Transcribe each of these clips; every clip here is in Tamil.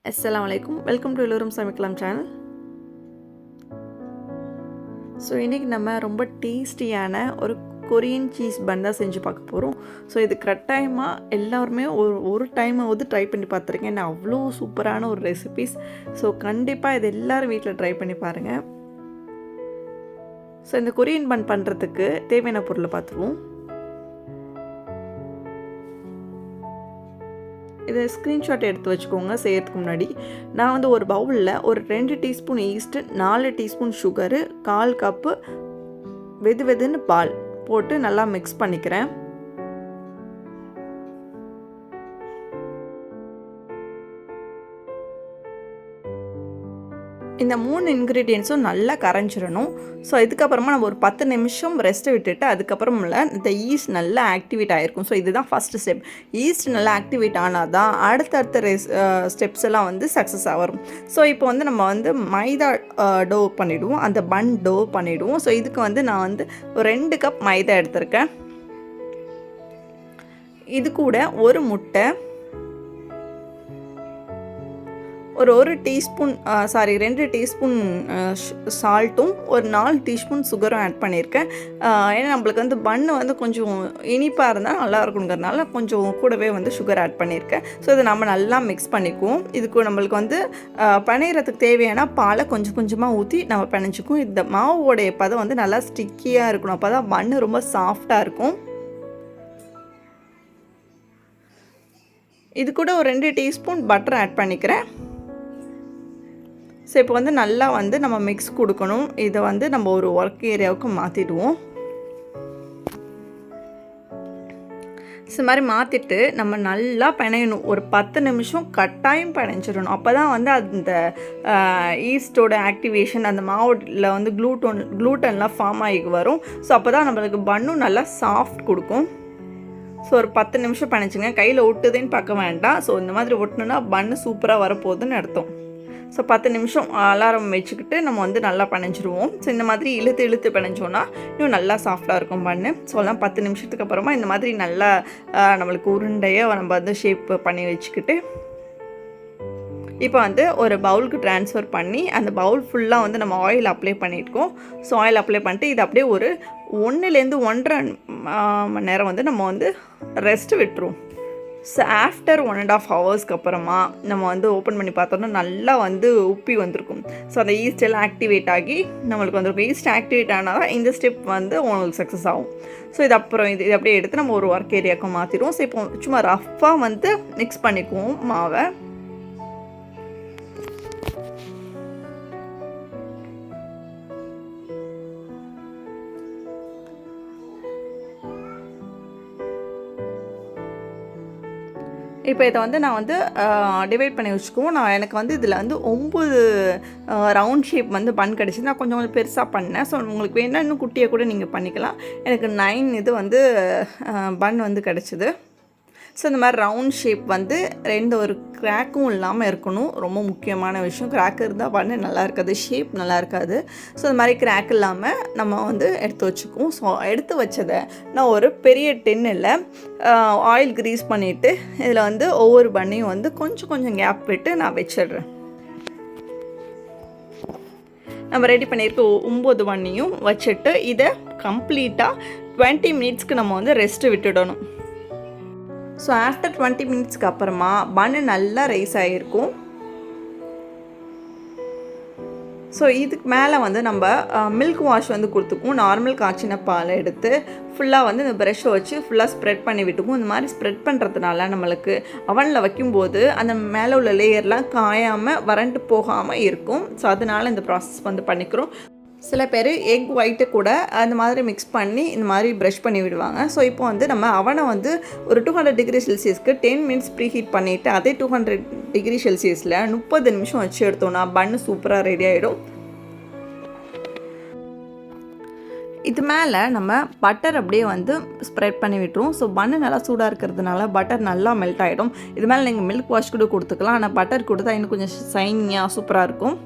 அஸ்ஸலாமு அலைக்கும். வெல்கம் டு எல்லோரும் சமைக்கலாம் சேனல். ஸோ இன்றைக்கி நம்ம ரொம்ப டேஸ்டியான ஒரு கொரியன் சீஸ் பன் தான் செஞ்சு பார்க்க போகிறோம். ஸோ இது கட்டாயமாக எல்லாருமே ஒரு டைமாவது ட்ரை பண்ணி பார்த்துருக்கேன். ஏன்னா அவ்வளோ சூப்பரான ஒரு ரெசிபீஸ். ஸோ கண்டிப்பாக இது எல்லோரும் வீட்டில் ட்ரை பண்ணி பாருங்கள். ஸோ இந்த கொரியன் பன் பண்ணுறதுக்கு தேவையான பொருளை பார்த்துருவோம். இதை ஸ்க்ரீன்ஷாட் எடுத்து வச்சுக்கோங்க செய்யறதுக்கு முன்னாடி. நான் வந்து ஒரு பவுலில் ஒரு 2 teaspoon yeast, 4 teaspoon sugar, 1/4 cup வெதுன்னு பால் போட்டு நல்லா மிக்ஸ் பண்ணிக்கிறேன். இந்த 3 இன்க்ரீடியன்ஸும் நல்லா கரைஞ்சிடணும். ஸோ இதுக்கப்புறமா நம்ம ஒரு 10 நிமிஷம் ரெஸ்ட்டை விட்டுட்டு அதுக்கப்புறமில்ல இந்த ஈஸ்ட் நல்லா ஆக்டிவேட் ஆகிருக்கும். ஸோ இதுதான் ஃபஸ்ட்டு ஸ்டெப். ஈஸ்ட் நல்லா ஆக்டிவேட் ஆனால் தான் அடுத்தடுத்த ஸ்டெப்ஸ் எல்லாம் வந்து சக்ஸஸாக வரும். ஸோ இப்போ வந்து நம்ம வந்து மைதா டோ பண்ணிவிடுவோம், அந்த பன் டோ பண்ணிவிடுவோம். ஸோ இதுக்கு வந்து நான் வந்து ஒரு 2 கப் மைதா எடுத்திருக்கேன். இது கூட ஒரு முட்டை, ஒரு டீஸ்பூன் 2 டீஸ்பூன் சால்ட்டும் ஒரு 4 டீஸ்பூன் சுகரும் ஆட் பண்ணியிருக்கேன். ஏன்னா நம்மளுக்கு வந்து பன்னு வந்து கொஞ்சம் இனிப்பாக இருந்தால் நல்லா இருக்குங்கிறதுனால கொஞ்சம் கூடவே வந்து சுகர் ஆட் பண்ணியிருக்கேன். ஸோ இதை நம்ம நல்லா மிக்ஸ் பண்ணிக்குவோம். இதுக்கு நம்மளுக்கு வந்து பிணையறதுக்கு தேவையான பாலை கொஞ்சம் கொஞ்சமாக ஊற்றி நம்ம பிணைஞ்சிக்குவோம். இந்த மாவோடைய பதம் வந்து நல்லா ஸ்டிக்கியாக இருக்கணும். அப்போ தான் பன்னு ரொம்ப சாஃப்டாக இருக்கும். இது கூட ஒரு 2 டீஸ்பூன் பட்டர் ஆட் பண்ணிக்கிறேன். ஸோ இப்போ வந்து நல்லா வந்து நம்ம மிக்ஸ் கொடுக்கணும். இதை வந்து நம்ம ஒரு ஒர்க் ஏரியாவுக்கு மாற்றிடுவோம். இது மாதிரி மாற்றிட்டு நம்ம நல்லா பிணையணும். ஒரு 10 நிமிஷம் கட்டாயம் பிணைஞ்சிடணும். அப்போ தான் வந்து அந்த ஈஸ்டோட ஆக்டிவேஷன் அந்த மாவுல வந்து க்ளூட்டன்லாம் ஃபார்ம் ஆகி வரும். ஸோ அப்போ தான் நம்மளுக்கு பன்னும் நல்லா சாஃப்ட் கொடுக்கும். ஸோ ஒரு 10 நிமிஷம் பிணைச்சிங்க. கையில் ஒட்டுதுன்னு பார்க்க வேண்டாம். ஸோ இந்த மாதிரி ஒட்டணுன்னா பன்னு சூப்பராக வரப்போகுதுன்னு அர்த்தம். ஸோ 10 நிமிஷம் அலாரம் வச்சுக்கிட்டு நம்ம வந்து நல்லா பிணைஞ்சிருவோம். ஸோ இந்த மாதிரி இழுத்து பிணைஞ்சோன்னா இன்னும் நல்லா சாஃப்டாக இருக்கும் பன்னு. ஸோ எல்லாம் 10 நிமிஷத்துக்கு அப்புறமா இந்த மாதிரி நல்லா நம்மளுக்கு உருண்டையாக நம்ம வந்து ஷேப் பண்ணி வச்சுக்கிட்டு இப்போ வந்து ஒரு பவுலுக்கு ட்ரான்ஸ்ஃபர் பண்ணி அந்த பவுல் ஃபுல்லாக வந்து நம்ம ஆயில் அப்ளை பண்ணியிருக்கோம். ஸோ ஆயில் அப்ளை பண்ணிட்டு இது அப்படியே ஒரு 1லேருந்து 1.5 மணி நேரம் வந்து நம்ம வந்து ரெஸ்ட்டு விட்டுருவோம். ஸோ ஆஃப்டர் 1.5 ஹவர்ஸ்க்கு அப்புறமா நம்ம வந்து ஓப்பன் பண்ணி பார்த்தோன்னா நல்லா வந்து உப்பி வந்திருக்கும். ஸோ அந்த ஈஸ்ட் எல்லாம் ஆக்டிவேட் ஆகி நம்மளுக்கு வந்துருக்கும். ஈஸ்ட் ஆக்டிவேட் ஆனால் தான் இந்த ஸ்டெப் வந்து உங்களுக்கு சக்ஸஸ் ஆகும். ஸோ இது அப்புறம் இது அப்படியே எடுத்து நம்ம ஒரு ஒர்க் ஏரியாவுக்கு மாற்றிடுவோம். ஸோ இப்போ சும்மா ரஃப்பாக வந்து மிக்ஸ் பண்ணிக்குவோம் மாவை. இப்போ இதை வந்து நான் வந்து டிவைட் பண்ணி வச்சுக்குவோம். எனக்கு வந்து இதில் வந்து 9 ரவுண்ட் ஷேப் வந்து பன் கிடச்சிது. நான் கொஞ்சம் பெருசாக பண்ணேன். ஸோ உங்களுக்கு வேணால் இன்னும் குட்டியாக கூட நீங்கள் பண்ணிக்கலாம். எனக்கு 9 இது வந்து பன் வந்து கிடச்சிது. ஸோ இந்த மாதிரி ரவுண்ட் ஷேப் வந்து ஒரு கிராக்கும் இல்லாமல் இருக்கணும். ரொம்ப முக்கியமான விஷயம். கிராக் இருந்தால் பண்ண நல்லா இருக்காது, ஷேப் நல்லா இருக்காது. ஸோ இந்த மாதிரி கிராக் இல்லாமல் நம்ம வந்து எடுத்து வச்சுக்குவோம். ஸோ எடுத்து வச்சதை நான் ஒரு பெரிய டின்னில் ஆயில் க்ரீஸ் பண்ணிவிட்டு இதில் வந்து ஒவ்வொரு பன்னையும் வந்து கொஞ்சம் கேப் விட்டு நான் வச்சிடுறேன். நம்ம ரெடி பண்ணியிருக்க 9 பன்னையும் வச்சுட்டு இதை கம்ப்ளீட்டாக 20 மினிட்ஸ்க்கு நம்ம வந்து ரெஸ்ட்டு விட்டுடணும். ஸோ ஆஃப்டர் 20 மினிட்ஸ்க்கு அப்புறமா பன்னு நல்லா ரைஸ் ஆகிருக்கும். ஸோ இதுக்கு மேலே வந்து நம்ம மில்க் வாஷ் வந்து கொடுத்துக்குவோம். நார்மல் காய்ச்சின பாலை எடுத்து ஃபுல்லாக வந்து இந்த ப்ரெஷ்ஷை வச்சு ஃபுல்லாக ஸ்ப்ரெட் பண்ணி விட்டுக்குவோம். இந்த மாதிரி ஸ்ப்ரெட் பண்ணுறதுனால நம்மளுக்கு அவனில் வைக்கும்போது அந்த மேலே உள்ள லேயர்லாம் காயாமல் வறண்டு போகாமல் இருக்கும். ஸோ அதனால் இந்த ப்ராசஸ் வந்து பண்ணிக்கிறோம். சில பேர் எக் ஒயிட்டை கூட அந்த மாதிரி மிக்ஸ் பண்ணி இந்த மாதிரி ப்ரஷ் பண்ணி விடுவாங்க. ஸோ இப்போ வந்து நம்ம அவனை வந்து ஒரு 200 டிகிரி செல்சியஸ்க்கு 10 மினிட்ஸ் ப்ரீ ஹீட் பண்ணிவிட்டு அதே 200 டிகிரி செல்சியஸில் 30 நிமிஷம் வச்சு எடுத்தோன்னா பன்னு சூப்பராக ரெடி ஆகிடும். இது மேலே நம்ம பட்டர் அப்படியே வந்து ஸ்ப்ரெட் பண்ணி விட்டுருவோம். ஸோ பன்னு நல்லா சூடாக இருக்கிறதுனால பட்டர் நல்லா மெல்ட் ஆகிடும். இது மேலே நீங்கள் மில்க் வாஷ் கூட கொடுத்துக்கலாம். ஆனால் பட்டர் கொடுத்தா இன்னும் கொஞ்சம் ஷைனியாக சூப்பராக இருக்கும்.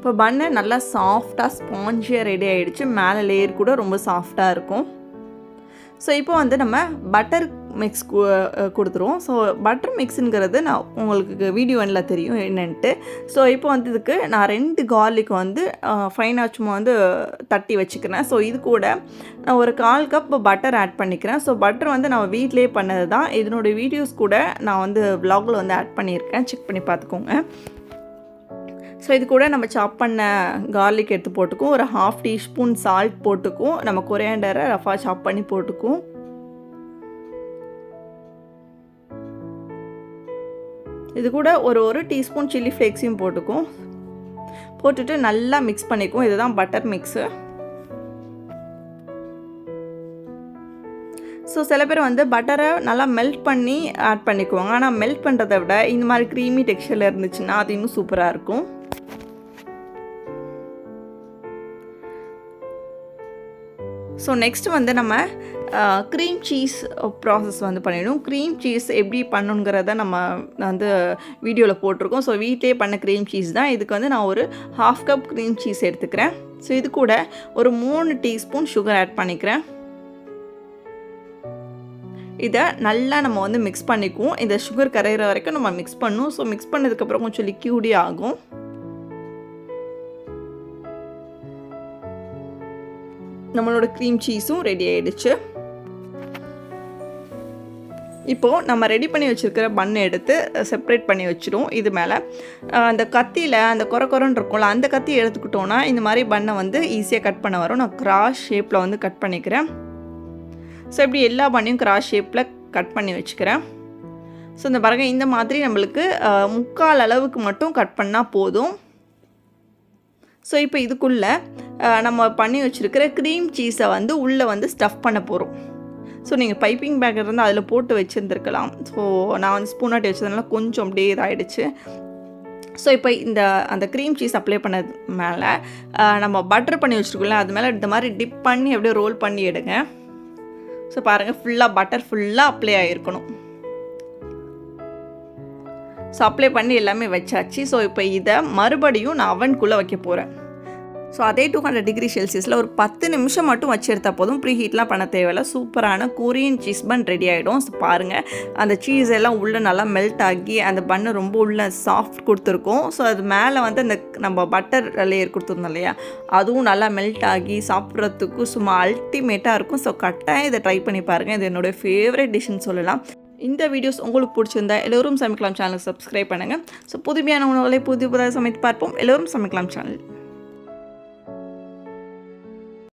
இப்போ பன்னு நல்லா சாஃப்டாக ஸ்பாஞ்சியாக ரெடி ஆகிடுச்சு. மேலே லேயர் கூட ரொம்ப சாஃப்டாக இருக்கும். ஸோ இப்போ வந்து நம்ம பட்டர் மிக்ஸ் கொடுத்துருவோம். ஸோ பட்டர் மிக்ஸுங்கிறது நான் உங்களுக்கு வீடியோ எண்ணில் தெரியும் என்னென்ட்டு. ஸோ இப்போ வந்து இதுக்கு நான் 2 கார்லிக் வந்து ஃபைனாக சும்மா வந்து தட்டி வச்சுக்கிறேன். ஸோ இது கூட நான் ஒரு 1/4 கப் பட்டர் ஆட் பண்ணிக்கிறேன். ஸோ பட்டர் வந்து நான் வீட்டிலே பண்ணது தான். இதனுடைய வீடியோஸ் கூட நான் வந்து விலாகில் வந்து ஆட் பண்ணியிருக்கேன், செக் பண்ணி பார்த்துக்கோங்க. ஸோ இது கூட நம்ம சாப் பண்ண கார்லிக் எடுத்து போட்டுக்கும், ஒரு 1/2 டீஸ்பூன் சால்ட் போட்டுக்கும், நம்ம கொரியாண்டரை ரஃபாக சாப் பண்ணி போட்டுக்கும். இது கூட ஒரு டீஸ்பூன் சில்லி ஃப்ளேக்ஸையும் போட்டுக்கும். போட்டுட்டு நல்லா மிக்ஸ் பண்ணிக்கும். இதுதான் பட்டர் மிக்ஸு. ஸோ சில பேர் வந்து பட்டரை நல்லா மெல்ட் பண்ணி ஆட் பண்ணிக்குவாங்க. ஆனால் மெல்ட் பண்ணுறதை விட இந்த மாதிரி க்ரீமி டெக்ஸ்சரில் இருந்துச்சுன்னா அது இன்னும் சூப்பராக இருக்கும். ஸோ நெக்ஸ்ட் வந்து நம்ம க்ரீம் சீஸ் ப்ராசஸ் வந்து பண்ணிவிடும். க்ரீம் சீஸ் எப்படி பண்ணுங்கிறத நம்ம வந்து வீடியோவில் போட்டிருக்கோம். ஸோ வீட்டிலே பண்ண க்ரீம் சீஸ் தான். இதுக்கு வந்து நான் ஒரு 1/2 கப் க்ரீம் சீஸ் எடுத்துக்கிறேன். ஸோ இது கூட ஒரு 3 டீஸ்பூன் சுகர் ஆட் பண்ணிக்கிறேன். இதை நல்லா நம்ம வந்து மிக்ஸ் பண்ணிக்குவோம். இந்த சுகர் கரையிற வரைக்கும் நம்ம மிக்ஸ் பண்ணும். ஸோ மிக்ஸ் பண்ணதுக்கப்புறம் கொஞ்சம் லிக்யூடே ஆகும். நம்மளோட க்ரீம் சீஸும் ரெடி ஆகிடுச்சு. இப்போது நம்ம ரெடி பண்ணி வச்சுருக்கிற பன்னை எடுத்து செப்ரேட் பண்ணி வச்சிடும். இது மேலே அந்த கத்தியில் அந்த கொரன்னு இருக்கும்ல, அந்த கத்தி எடுத்துக்கிட்டோன்னா இந்த மாதிரி பன்னை வந்து ஈஸியாக கட் பண்ண வரும். நான் கிராஸ் ஷேப்பில் வந்து கட் பண்ணிக்கிறேன். ஸோ இப்படி எல்லா பன்னையும் கிராஸ் ஷேப்பில் கட் பண்ணி வச்சுக்கிறேன். ஸோ இந்த பாருங்க, இந்த மாதிரி நம்மளுக்கு 3/4 அளவுக்கு மட்டும் கட் பண்ணால் போதும். ஸோ இப்போ இதுக்குள்ளே நம்ம பண்ணி வச்சுருக்கிற க்ரீம் சீஸை வந்து உள்ளே வந்து ஸ்டஃப் பண்ண போகிறோம். ஸோ நீங்கள் பைப்பிங் பேக் இருந்தால் அதில் போட்டு வச்சுருந்துருக்கலாம். ஸோ நான் வந்து ஸ்பூனாட்டி வச்சதுனால கொஞ்சம் அப்படியே இதாகிடுச்சு. ஸோ இப்போ அந்த க்ரீம் சீஸ் அப்ளை பண்ணது மேலே நம்ம பட்டர் பண்ணி வச்சுருக்கோம்ல, அது மேலே இந்த மாதிரி டிப் பண்ணி அப்படியே ரோல் பண்ணி எடுங்க. ஸோ பாருங்கள், ஃபுல்லாக பட்டர் ஃபுல்லாக அப்ளை ஆகிருக்கணும். ஸோ அப்ளை பண்ணி எல்லாமே வச்சாச்சு. ஸோ இப்போ இதை மறுபடியும் நான் அவனுக்குள்ளே வைக்க போகிறேன். ஸோ அதே 200 டிகிரி செல்சியஸில் ஒரு 10 நிமிஷம் மட்டும் வச்சு எடுத்தால் போதும். ப்ரீ ஹீட்லாம் பண்ண தேவையில்லை. சூப்பரான கொரியன் சீஸ் பன் ரெடி ஆகிடும். ஸோ பாருங்கள், அந்த சீஸ் எல்லாம் உள்ளே நல்லா மெல்ட் ஆகி அந்த பன்னு ரொம்ப உள்ளே சாஃப்ட் கொடுத்துருக்கோம். ஸோ அது மேலே வந்து அந்த நம்ம பட்டர் லேயர் கொடுத்துருந்தோம் இல்லையா, அதுவும் நல்லா மெல்ட் ஆகி சாப்பிட்றதுக்கும் சும்மா அல்டிமேட்டாக இருக்கும். ஸோ கட்டாயம் இதை ட்ரை பண்ணி பாருங்கள். இது என்னுடைய ஃபேவரட் டிஷ்ஷுன்னு சொல்லலாம். இந்த வீடியோஸ் உங்களுக்கு பிடிச்சிருந்தா எல்லோரும் சமைக்கலாம் சேனலுக்கு சப்ஸ்கிரைப் பண்ணுங்கள். ஸோ புதுமையான உணவுகளை புதிய புதிதாக சமைத்து பார்ப்போம். எல்லோரும் சமைக்கலாம் சேனல்.